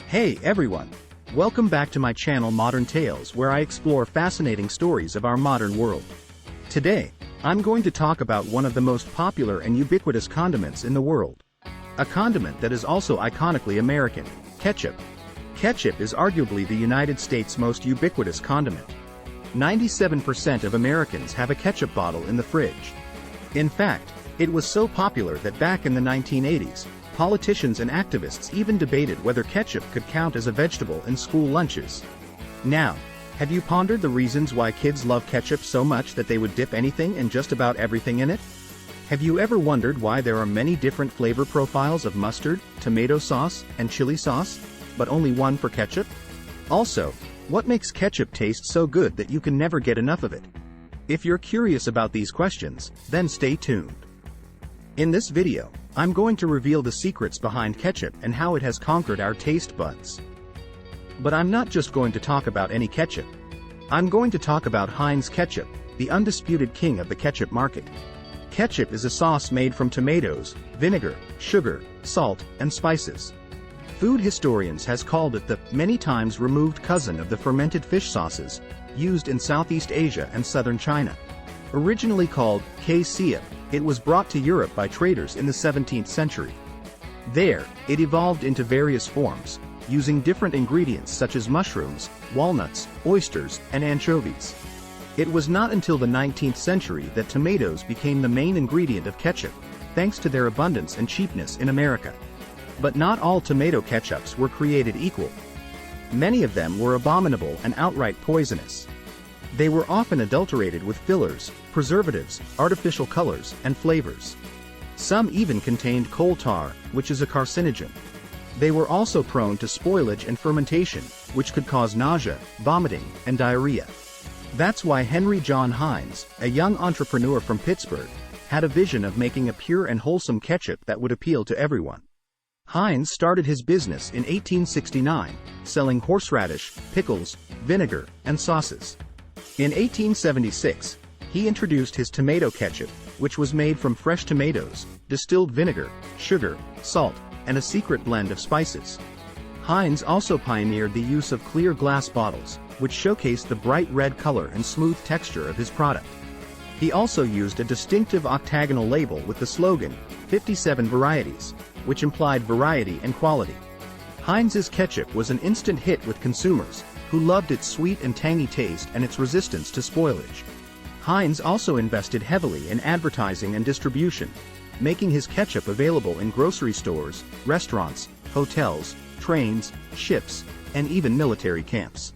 Hey everyone! Welcome back to my channel Modern Tales, where I explore fascinating stories of our modern world. Today, I'm going to talk about one of the most popular and ubiquitous condiments in the world. A condiment that is also iconically American: ketchup. Ketchup is arguably the United States' most ubiquitous condiment. 97% of Americans have a ketchup bottle in the fridge. In fact, it was so popular that back in the 1980s, politicians and activists even debated whether ketchup could count as a vegetable in school lunches. Now, have you pondered the reasons why kids love ketchup so much that they would dip anything and just about everything in it? Have you ever wondered why there are many different flavor profiles of mustard, tomato sauce, and chili sauce, but only one for ketchup? Also, what makes ketchup taste so good that you can never get enough of it? If you're curious about these questions, then stay tuned. In this video, I'm going to reveal the secrets behind ketchup and how it has conquered our taste buds. But I'm not just going to talk about any ketchup. I'm going to talk about Heinz ketchup, the undisputed king of the ketchup market. Ketchup is a sauce made from tomatoes, vinegar, sugar, salt, and spices. Food historians has called it the many times removed cousin of the fermented fish sauces used in Southeast Asia and southern China. Originally called ketchup, it was brought to Europe by traders in the 17th century. There, it evolved into various forms, using different ingredients such as mushrooms, walnuts, oysters, and anchovies. It was not until the 19th century that tomatoes became the main ingredient of ketchup, thanks to their abundance and cheapness in America. But not all tomato ketchups were created equal. Many of them were abominable and outright poisonous. They were often adulterated with fillers, preservatives, artificial colors, and flavors. Some even contained coal tar, which is a carcinogen. They were also prone to spoilage and fermentation, which could cause nausea, vomiting, and diarrhea. That's why Henry John Heinz, a young entrepreneur from Pittsburgh, had a vision of making a pure and wholesome ketchup that would appeal to everyone. Heinz started his business in 1869, selling horseradish, pickles, vinegar, and sauces. In 1876, he introduced his tomato ketchup, which was made from fresh tomatoes, distilled vinegar, sugar, salt, and a secret blend of spices. Heinz also pioneered the use of clear glass bottles, which showcased the bright red color and smooth texture of his product. He also used a distinctive octagonal label with the slogan, 57 varieties, which implied variety and quality. Heinz's ketchup was an instant hit with consumers, who loved its sweet and tangy taste and its resistance to spoilage. Heinz also invested heavily in advertising and distribution, making his ketchup available in grocery stores, restaurants, hotels, trains, ships, and even military camps.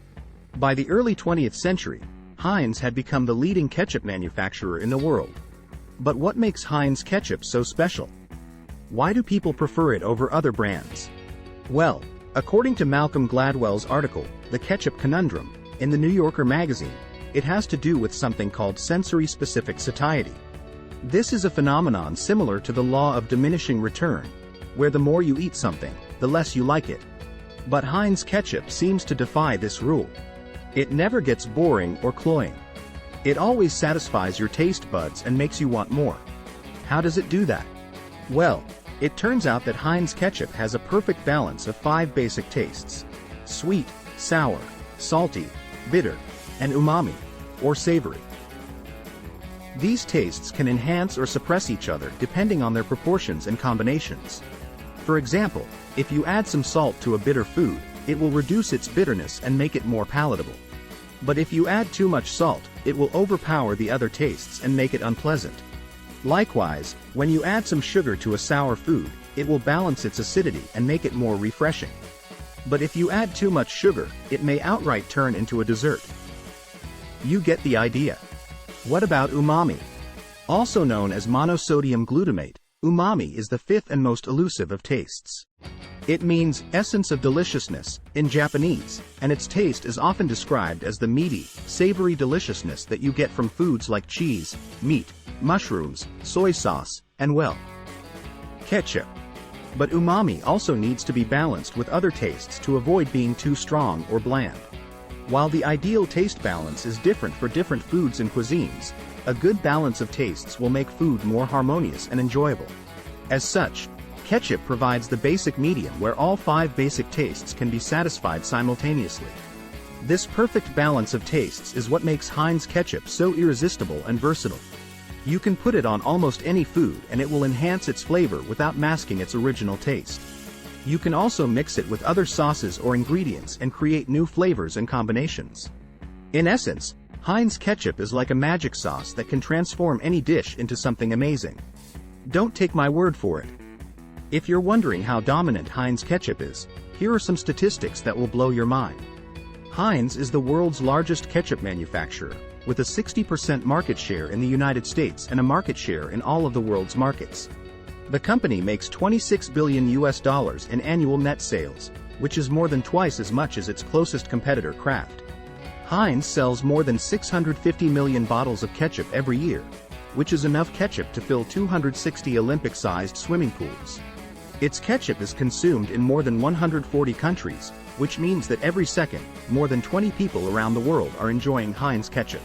By the early 20th century, Heinz had become the leading ketchup manufacturer in the world. But what makes Heinz ketchup so special? Why do people prefer it over other brands? Well, according to Malcolm Gladwell's article, The Ketchup Conundrum, in the New Yorker magazine, it has to do with something called sensory-specific satiety. This is a phenomenon similar to the law of diminishing return, where the more you eat something, the less you like it. But Heinz ketchup seems to defy this rule. It never gets boring or cloying. It always satisfies your taste buds and makes you want more. How does it do that? Well, it turns out that Heinz ketchup has a perfect balance of 5 basic tastes: sweet, sour, salty, bitter, and umami, or savory. These tastes can enhance or suppress each other depending on their proportions and combinations. For example, if you add some salt to a bitter food, it will reduce its bitterness and make it more palatable. But if you add too much salt, it will overpower the other tastes and make it unpleasant. Likewise, when you add some sugar to a sour food, it will balance its acidity and make it more refreshing. But if you add too much sugar, it may outright turn into a dessert. You get the idea. What about umami? Also known as monosodium glutamate, umami is the 5th and most elusive of tastes. It means essence of deliciousness in Japanese, and its taste is often described as the meaty, savory deliciousness that you get from foods like cheese, meat, mushrooms, soy sauce, and well, ketchup. But umami also needs to be balanced with other tastes to avoid being too strong or bland. While the ideal taste balance is different for different foods and cuisines, a good balance of tastes will make food more harmonious and enjoyable. As such, Ketchup provides the basic medium where all 5 basic tastes can be satisfied simultaneously. This perfect balance of tastes is what makes Heinz ketchup so irresistible and versatile. You can put it on almost any food and it will enhance its flavor without masking its original taste. You can also mix it with other sauces or ingredients and create new flavors and combinations. In essence, Heinz ketchup is like a magic sauce that can transform any dish into something amazing. Don't take my word for it. If you're wondering how dominant Heinz ketchup is, here are some statistics that will blow your mind. Heinz is the world's largest ketchup manufacturer, with a 60% market share in the United States and a market share in all of the world's markets. The company makes $26 billion in annual net sales, which is more than twice as much as its closest competitor Kraft. Heinz sells more than 650 million bottles of ketchup every year, which is enough ketchup to fill 260 Olympic-sized swimming pools. Its ketchup is consumed in more than 140 countries, which means that every second, more than 20 people around the world are enjoying Heinz ketchup.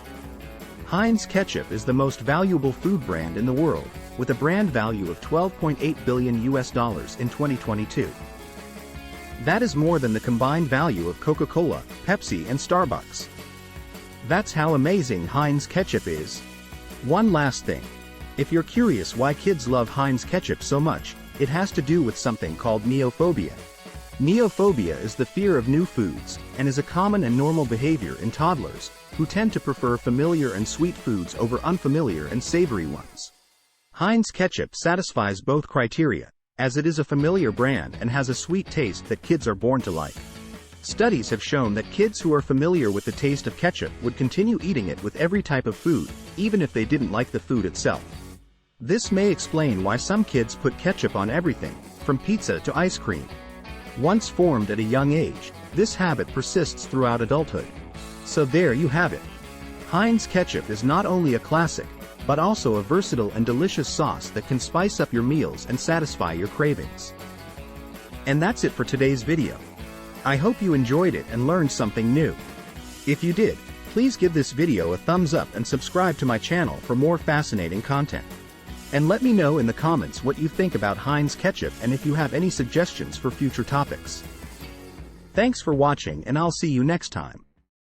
Heinz ketchup is the most valuable food brand in the world, with a brand value of $12.8 billion in 2022. That is more than the combined value of Coca-Cola, Pepsi and Starbucks. That's how amazing Heinz ketchup is. One last thing. If you're curious why kids love Heinz ketchup so much, it has to do with something called neophobia. Neophobia is the fear of new foods, and is a common and normal behavior in toddlers, who tend to prefer familiar and sweet foods over unfamiliar and savory ones. Heinz ketchup satisfies both criteria, as it is a familiar brand and has a sweet taste that kids are born to like. Studies have shown that kids who are familiar with the taste of ketchup would continue eating it with every type of food, even if they didn't like the food itself. This may explain why some kids put ketchup on everything, from pizza to ice cream. Once formed at a young age, this habit persists throughout adulthood. So there you have it. Heinz ketchup is not only a classic, but also a versatile and delicious sauce that can spice up your meals and satisfy your cravings. And that's it for today's video. I hope you enjoyed it and learned something new. If you did, please give this video a thumbs up and subscribe to my channel for more fascinating content. And let me know in the comments what you think about Heinz ketchup and if you have any suggestions for future topics. Thanks for watching and I'll see you next time.